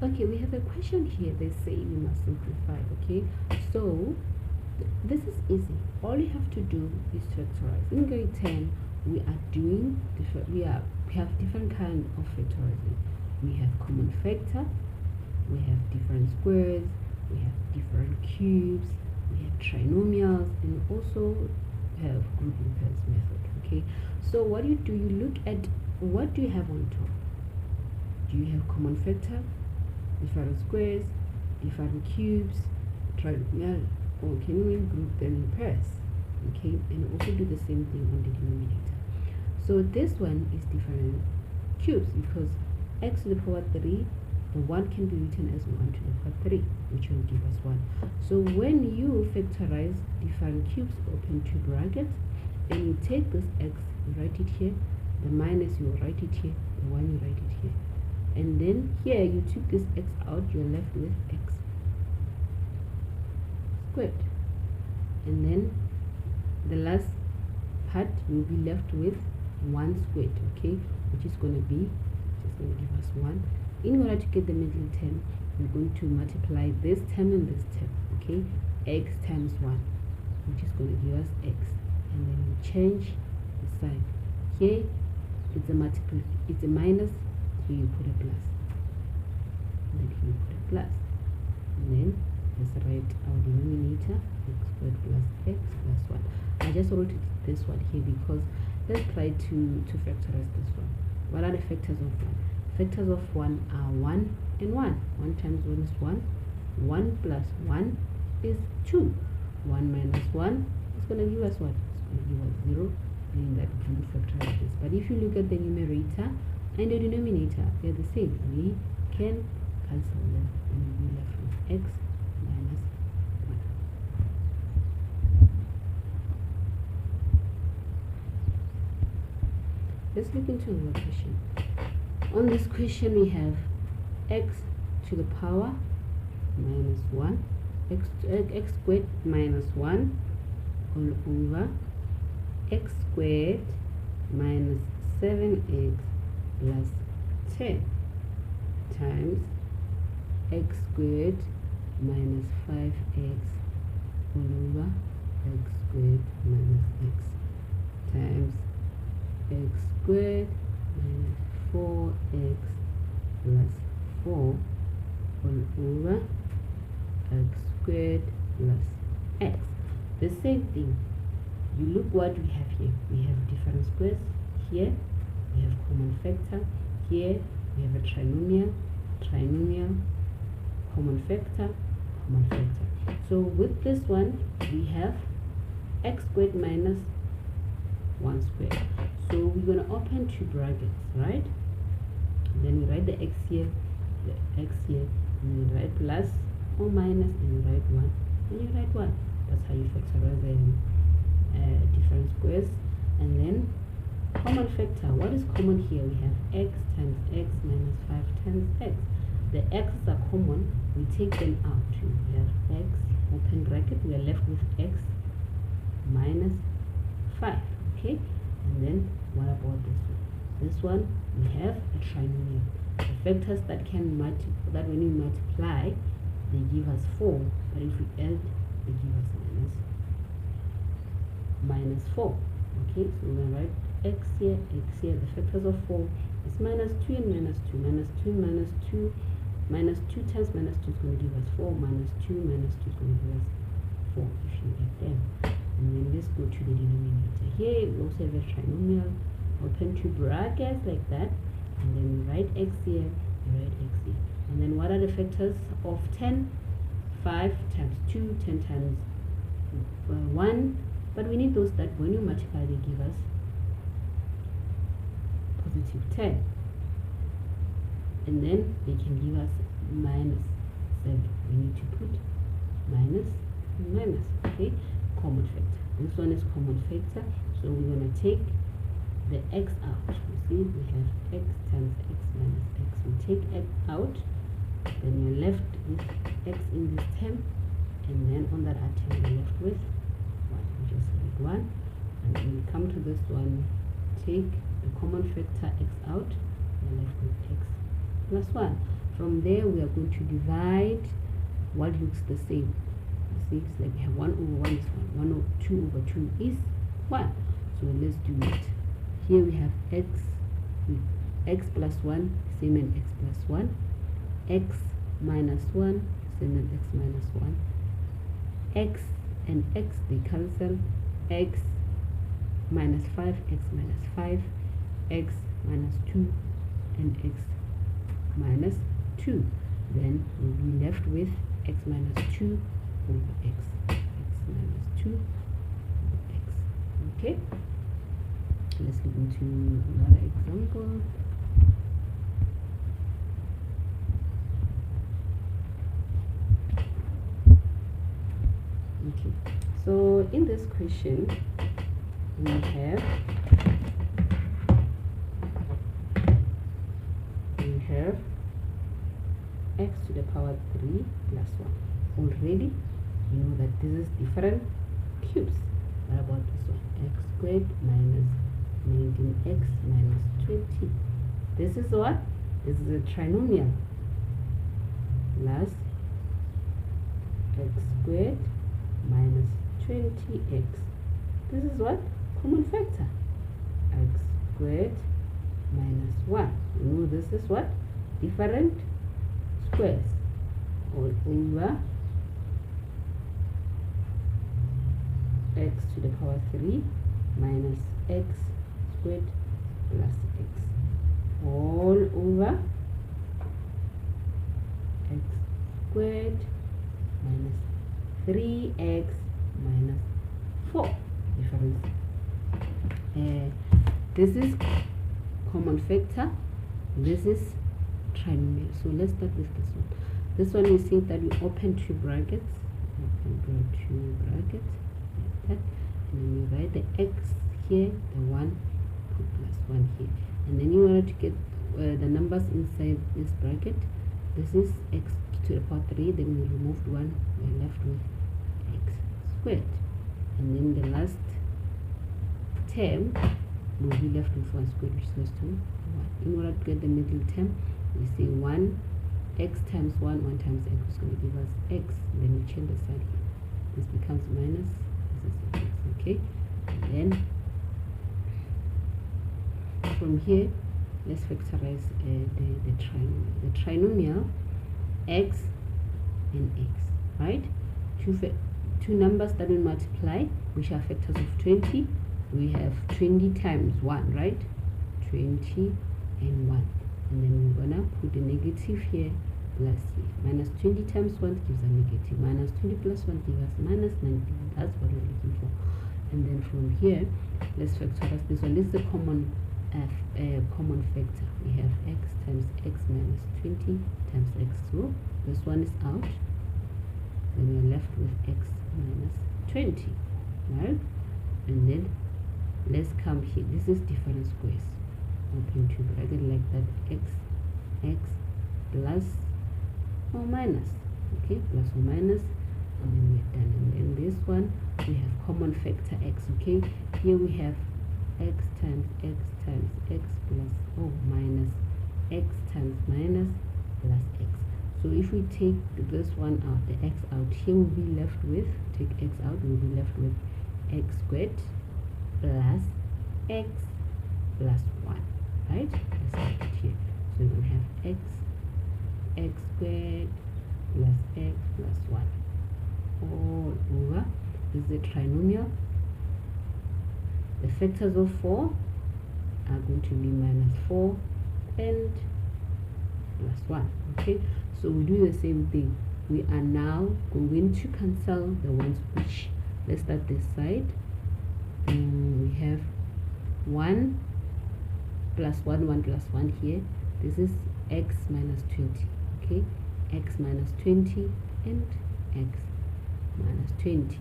Okay, we have a question here. They say we must simplify. Okay, so this is easy. All you have to do is factorize. In grade 10, we are doing different. We have different kind of factorizing. We have common factor. We have different squares. We have different cubes. We have trinomials, and also have grouping pairs method. Okay, so what you do, you look at what do you have on top. Do you have common factor, different squares, different cubes, trinomial, or can you group them in pairs? Okay, and also do the same thing on the denominator. So this one is different cubes because x to the power 3, the 1 can be written as 1 to the power 3, which will give us 1. So when you factorize different cubes, open two brackets, and you take this x, you write it here, the minus you write it here, the 1 you write it here, and then here you took this x out, you're left with x squared, and then the last part will be left with 1 squared, okay, which is going to give us 1. In order to get the middle term, we're going to multiply this term and this term, okay, x times 1, which is going to give us x, and then we change the sign. Here it's a minus, here you put a plus, and then here you put a plus, and then let's write our denominator, x squared plus x plus 1. I just wrote this one here because let's try to factorize this one. What are the factors of 1? Factors of 1 are 1 and 1. 1 times 1 is 1. 1 plus 1 is 2. 1 minus 1 is going to give us what? It's going to give us 0, meaning that we can factorize this. But if you look at the numerator and the denominator, they're the same. We can cancel them and we'll be left with x minus 1. Let's look into another question. On this question we have x to the power minus 1, x squared minus 1 all over x squared minus 7x plus 10 times x squared minus 5x all over x squared minus x times x squared minus 4x plus 4 all over x squared plus x. The same thing. You look what we have here. We have different squares. Here we have common factor. Here we have a trinomial, common factor. So with this one we have x squared minus 1 squared. So we're going to open two brackets, right? And then we write the x here, and you write plus or minus, and you write 1, and you write 1. That's how you factorize different squares. And then common factor. What is common here? We have x times x minus 5 times x. The x's are common. We take them out. We have x, open bracket. We are left with x minus 5. Okay. And then what about this one? This one we have a trinomial. The factors that can that when you multiply, they give us 4. But if we add, they give us minus 4. Okay, so we're gonna write x here. The factors of 4 is minus 2 and minus 2. Minus 2 minus 2. Minus 2 times minus 2 is going to give us 4. Minus 2 minus 2 is going to give us 4 if you add them. And then let's go to the denominator. Here we also have a trinomial. Open two brackets like that, and then we write x here, and then what are the factors of 10? 5 times 2, 10 times 1, but we need those that when you multiply they give us positive 10, and then they can give us minus 7. We need to put minus, okay? Common factor. This one is common factor, so we're going to take the x out. You see, we have x times x minus x. We take x out, then we're left with x in this term, and then on that term we're left with 1. We just write 1, and when we come to this one, take the common factor x out, we're left with x plus 1. From there we are going to divide what looks the same. See, it's like we have 1 over 1 is 1, 1 over 2 over 2 is 1. So let's do it. Here we have x plus 1 same as x plus 1, x minus 1 same as x minus 1, x and x they cancel, x minus 5, x minus 5, x minus 2 and x minus 2. Then we'll be left with x minus 2 over x, x minus 2 over x. Okay, let's look into another example. Okay, so in this question we have x to the power 3 plus 1. Already you know that this is different cubes. What about this one? X squared minus 19x minus 20. This is what? This is a trinomial. Plus x squared minus 20x. This is what? Common factor. X squared minus 1. You know this is what? Different squares. All over x to the power 3 minus x squared plus x. All over x squared minus 3x minus 4. Difference. This is common factor. This is trinomial. So let's start with this one. This one, you see that we open two brackets. Open two brackets like that, and then you write the x here, the 1, put plus 1 here, and then you want to get the numbers inside this bracket. This is x to the power 3. Then we removed 1. We're left with x squared, and then the last term will be left with 1 squared, which goes to 1. In order to get the middle term, we say 1 x times 1 times x is going to give us x. Then we change the sign here. This becomes minus. This is x. Okay. And then from here, let's factorize the trinomial. The trinomial x and x. Right? Two numbers that will multiply, which are factors of 20. We have 20 times 1, right? 20 and 1. And then we're gonna put the negative here plus here. Minus 20 times 1 gives a negative. Minus 20 plus 1 gives us minus 19. That's what we're looking for. And then from here, let's factorize this one. This is the common factor. We have x times x minus 20 times x. So this one is out. Then we're left with x minus 20. Right? And then let's come here. This is different squares. Open two bracket like that. X plus or minus. Okay, plus or minus, and then we're done. And then this one we have common factor x. Okay, here we have x times x times x plus or minus x times minus plus x. So if we take this one out, the x out, here we'll be left with, take x out, we'll be left with x squared plus x plus 1. Right? Let's write it here. So we have x squared plus x plus 1 all over. This is a trinomial. The factors of 4 are going to be minus 4 and plus 1. Okay, so we do the same thing. We are now going to cancel the ones which, let's start this side. We have 1 plus 1, 1 plus 1 here. This is x minus 20. Okay, x minus 20 and x minus 20.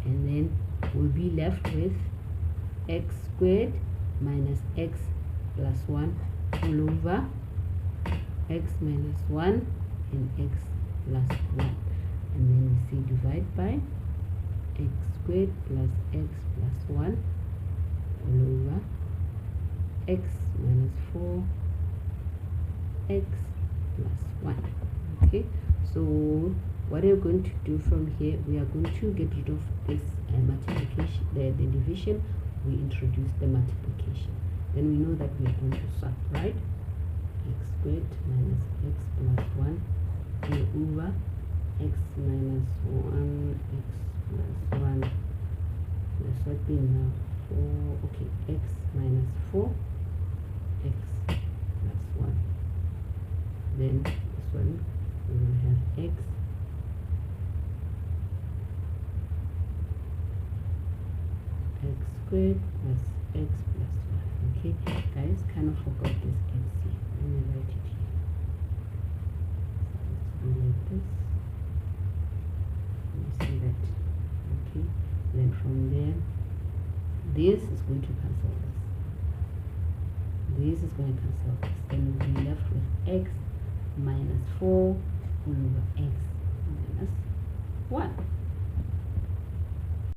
And then we'll be left with x squared minus x plus 1 all over x minus 1 and x plus 1. And then we say divide by x squared plus x plus 1 all over x minus 4 x plus 1. Okay, so what are we going to do from here? We are going to get rid of this multiplication, the division. We introduce the multiplication. Then we know that we are going to swap, right? X squared minus x plus 1 over x minus 1, x plus 1. Let's swap in now. 4, okay, x minus 4, x plus 1. Then this one, we will have x squared plus x plus 1. Okay, guys, kind of forgot this x here. Let me write it here. So let's do like this. You see that? Okay, then from there, this is going to cancel this. This is going to cancel this. Then we'll be left with x minus 4 over x minus 1.